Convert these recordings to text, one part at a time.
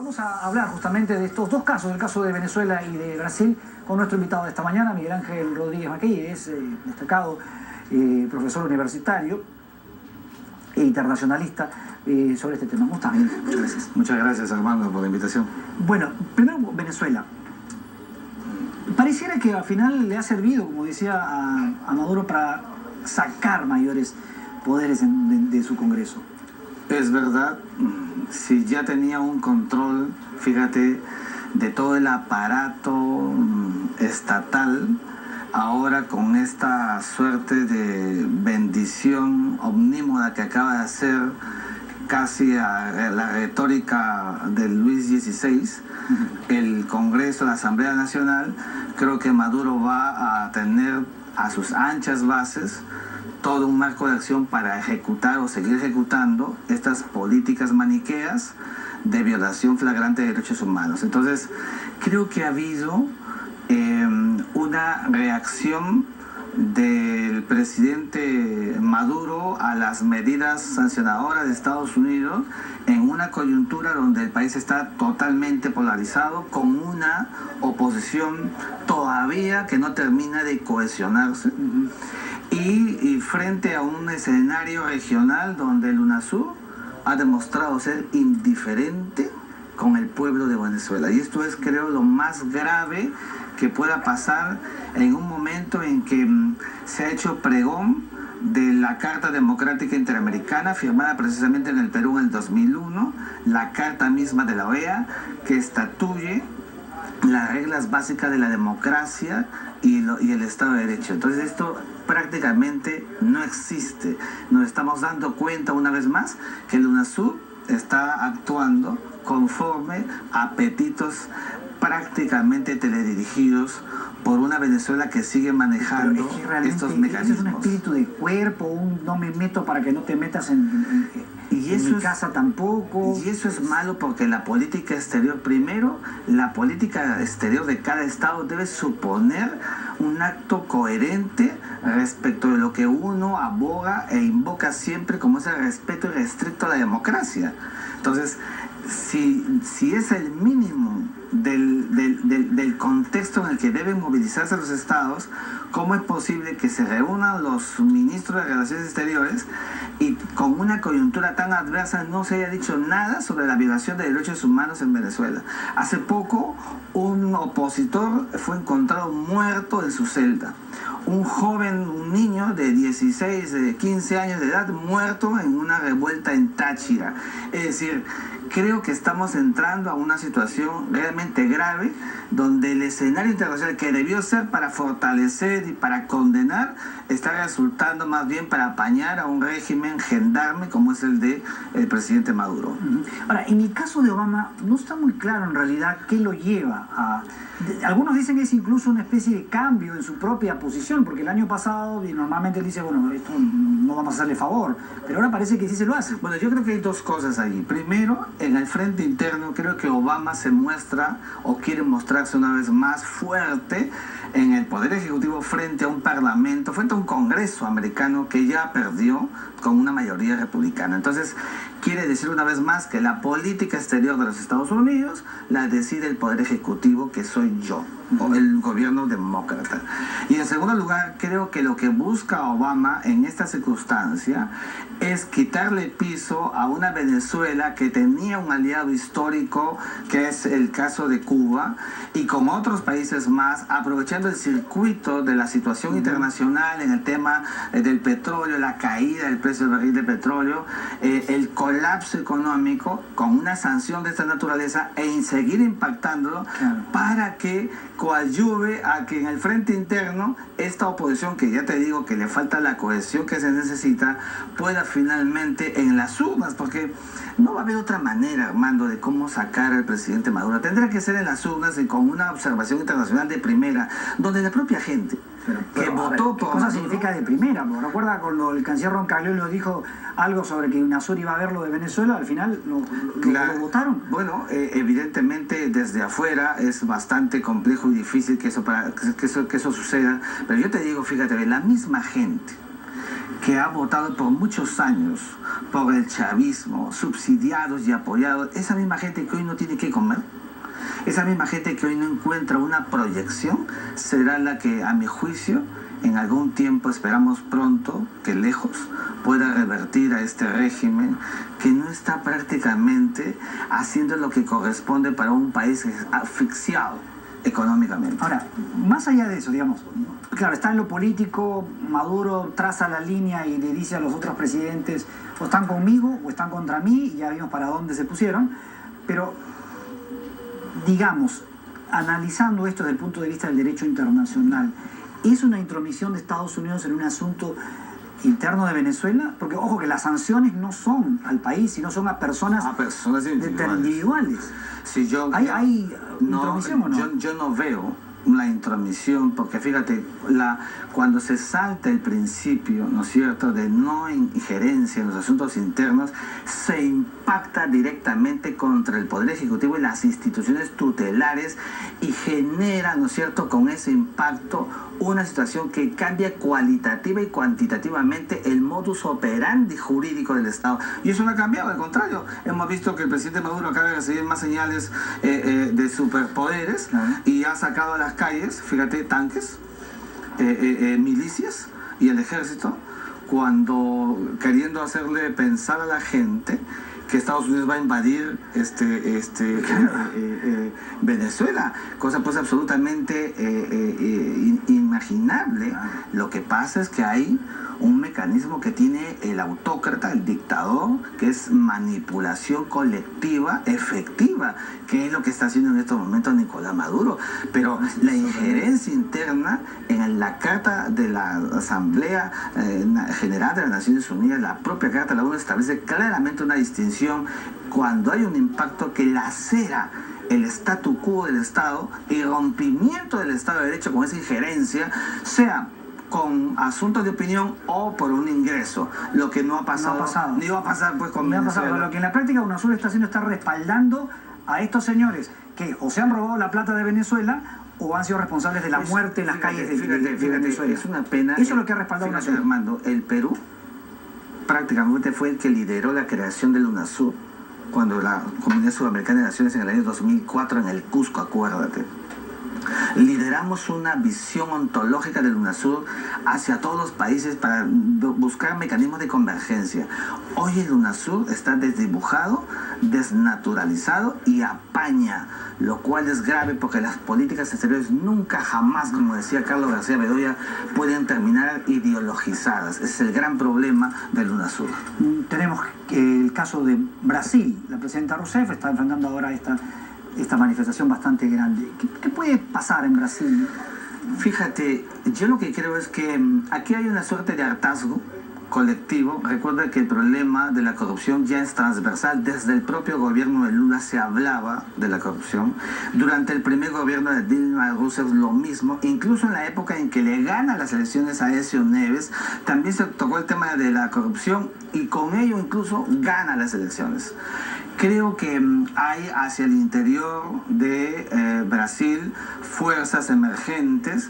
vamos a hablar justamente de estos dos casos, el caso de Venezuela y de Brasil, con nuestro invitado de esta mañana, Miguel Ángel Rodríguez Macay, es destacado profesor universitario e internacionalista sobre este tema. ¿Cómo estás, Miguel? Muchas gracias. Muchas gracias, Armando, por la invitación. Bueno, primero Venezuela. Pareciera que al final le ha servido, como decía, a Maduro para sacar mayores poderes de su Congreso. Es verdad, si ya tenía un control, fíjate, de todo el aparato estatal, ahora con esta suerte de bendición omnímoda que acaba de hacer casi a la retórica de Luis XVI, el Congreso, la Asamblea Nacional, creo que Maduro va a tener a sus anchas bases todo un marco de acción para ejecutar o seguir ejecutando estas políticas maniqueas de violación flagrante de derechos humanos. Entonces, creo que ha habido una reacción del presidente Maduro a las medidas sancionadoras de Estados Unidos en una coyuntura donde el país está totalmente polarizado, con una oposición todavía que no termina de cohesionarse. Y frente a un escenario regional donde el UNASUR ha demostrado ser indiferente con el pueblo de Venezuela. Y esto es, creo, lo más grave que pueda pasar en un momento en que se ha hecho pregón de la Carta Democrática Interamericana, firmada precisamente en el Perú en el 2001, la Carta misma de la OEA, que estatuye las reglas básicas de la democracia y el Estado de Derecho. Entonces esto prácticamente no existe. Nos estamos dando cuenta una vez más que el UNASUR está actuando conforme a apetitos prácticamente teledirigidos por una Venezuela que sigue manejando estos mecanismos. Es un espíritu de cuerpo, un no me meto para que no te metas en mi casa tampoco. Y eso es malo porque la política exterior, primero, la política exterior de cada Estado debe suponer un acto coherente respecto de lo que uno aboga e invoca siempre, como es el respeto irrestricto a la democracia. Entonces, si es el mínimo del contexto en el que deben movilizarse los estados, ¿cómo es posible que se reúnan los ministros de Relaciones Exteriores y con una coyuntura tan adversa no se haya dicho nada sobre la violación de derechos humanos en Venezuela? Hace poco un opositor fue encontrado muerto en su celda. Un joven, un niño de 16, de 15 años de edad, muerto en una revuelta en Táchira. Es decir, creo que estamos entrando a una situación realmente grave donde el escenario internacional que debió ser para fortalecer y para condenar está resultando más bien para apañar a un régimen gendarme como es el de el presidente Maduro. Ahora, en el caso de Obama no está muy claro en realidad qué lo lleva a... Algunos dicen que es incluso una especie de cambio en su propia posición, porque el año pasado normalmente él dice, bueno, esto no vamos a hacerle favor, pero ahora parece que sí se lo hace. Bueno, yo creo que hay dos cosas allí. Primero, en el frente interno creo que Obama se muestra o quiere mostrarse una vez más fuerte en el Poder Ejecutivo frente a un parlamento, frente a un Congreso americano que ya perdió con una mayoría republicana. Entonces, quiere decir una vez más que la política exterior de los Estados Unidos la decide el Poder Ejecutivo, que soy yo, o el gobierno demócrata. Y en segundo lugar, creo que lo que busca Obama en esta circunstancia es quitarle piso a una Venezuela que tenía un aliado histórico, que es el caso de Cuba, y con otros países más, aprovechando el circuito de la situación internacional en el tema del petróleo, la caída del precio del barril de petróleo, el colapso económico, con una sanción de esta naturaleza e seguir impactándolo para que coadyuve a que en el frente interno esta oposición, que ya te digo que le falta la cohesión que se necesita, pueda finalmente en las urnas, porque no va a haber otra manera, Armando, de cómo sacar al presidente Maduro. Tendrá que ser en las urnas y con una observación internacional de primera, donde la propia gente que votó por... ¿Qué cosa significa de primera? Porque recuerda cuando el canciller Roncalliolo dijo algo sobre que UNASUR iba a ver lo de Venezuela, al final lo votaron. Bueno, evidentemente desde afuera es bastante complejo y difícil que eso suceda, pero yo te digo, fíjate, la misma gente que ha votado por muchos años por el chavismo, subsidiados y apoyados, esa misma gente que hoy no tiene que comer, esa misma gente que hoy no encuentra una proyección, será la que, a mi juicio, en algún tiempo, esperamos pronto, que lejos, pueda revertir a este régimen que no está prácticamente haciendo lo que corresponde para un país asfixiado económicamente. Ahora, más allá de eso, digamos, claro, está en lo político, Maduro traza la línea y le dice a los otros presidentes, o están conmigo o están contra mí, y ya vimos para dónde se pusieron, pero, digamos, analizando esto desde el punto de vista del derecho internacional, ¿es una intromisión de Estados Unidos en un asunto interno de Venezuela? Porque, ojo, que las sanciones no son al país, sino son a personas individuales. Si yo, ¿Hay intromisión o no? Yo no veo la intromisión, porque fíjate, cuando se salta el principio, ¿no es cierto?, de no injerencia en los asuntos internos, se impacta directamente contra el Poder Ejecutivo y las instituciones tutelares y genera, ¿no es cierto?, con ese impacto una situación que cambia cualitativa y cuantitativamente el modus operandi jurídico del Estado. Y eso no ha cambiado, al contrario. Hemos visto que el presidente Maduro acaba de recibir más señales de superpoderes y ha sacado a las calles, fíjate, tanques, milicias y el ejército, cuando queriendo hacerle pensar a la gente que Estados Unidos va a invadir Venezuela, cosa pues absolutamente inimaginable. Lo que pasa es que hay un mecanismo que tiene el autócrata, el dictador, que es manipulación colectiva efectiva, que es lo que está haciendo en estos momentos Nicolás Maduro. Pero la injerencia interna en la Carta de la Asamblea General de las Naciones Unidas, la propia Carta de la ONU, establece claramente una distinción cuando hay un impacto que lacera el statu quo del Estado y rompimiento del Estado de Derecho con esa injerencia, sea con asuntos de opinión o por un ingreso, lo que no ha pasado, ni va a pasar pues con Venezuela. Lo que en la práctica UNASUR está haciendo, está respaldando a estos señores que o se han robado la plata de Venezuela o han sido responsables de la muerte en las calles de Venezuela. Es una pena. Eso es lo que ha respaldado UNASUR. Armando, el Perú prácticamente fue el que lideró la creación del UNASUR cuando la Comunidad Sudamericana de Naciones en el año 2004 en el Cusco, acuérdate. Lideramos una visión ontológica del UNASUR hacia todos los países para buscar mecanismos de convergencia. Hoy el UNASUR está desdibujado, desnaturalizado y apaña, lo cual es grave porque las políticas exteriores nunca jamás, como decía Carlos García Bedoya, pueden terminar ideologizadas. Ese es el gran problema del UNASUR. Tenemos el caso de Brasil. La presidenta Rousseff está enfrentando ahora esta manifestación bastante grande. ¿Qué puede pasar en Brasil? Fíjate, yo lo que creo es que aquí hay una suerte de hartazgo colectivo. Recuerda que el problema de la corrupción ya es transversal. Desde el propio gobierno de Lula se hablaba de la corrupción. Durante el primer gobierno de Dilma Rousseff lo mismo. Incluso en la época en que le gana las elecciones a Aécio Neves, también se tocó el tema de la corrupción y con ello incluso gana las elecciones. Creo que hay hacia el interior de Brasil fuerzas emergentes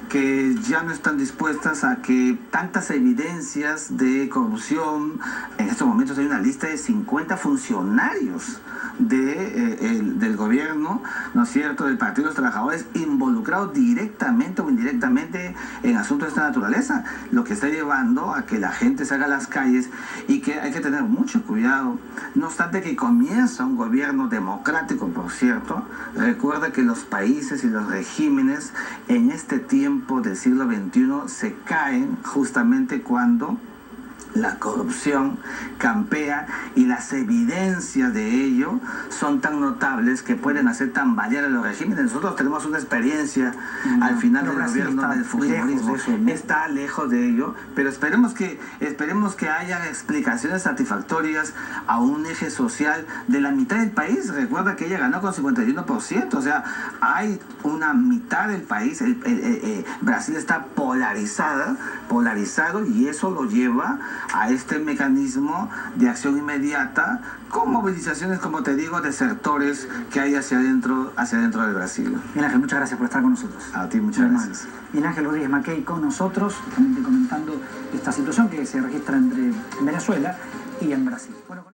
que ya no están dispuestas a que tantas evidencias de corrupción. En estos momentos hay una lista de 50 funcionarios del gobierno, ¿no es cierto?, del Partido de los Trabajadores, involucrados directamente o indirectamente en asuntos de esta naturaleza, lo que está llevando a que la gente salga a las calles y que hay que tener mucho cuidado. No obstante que comienza un gobierno democrático, por cierto, recuerda que los países y los regímenes en este tiempo del siglo XXI se caen justamente cuando la corrupción campea y las evidencias de ello son tan notables que pueden hacer tambalear a los regímenes. Nosotros tenemos una experiencia al final del gobierno del fujimorismo. Está lejos de ello, pero esperemos que haya explicaciones satisfactorias a un eje social de la mitad del país. Recuerda que ella ganó con 51%, o sea, hay una mitad del país. Brasil está polarizado y eso lo lleva a este mecanismo de acción inmediata con movilizaciones, como te digo, de sectores que hay hacia adentro de Brasil. Miguel Ángel, muchas gracias por estar con nosotros. A ti, muchas gracias. Miguel Ángel Rodríguez Mackey con nosotros, justamente comentando esta situación que se registra entre Venezuela y en Brasil. Bueno,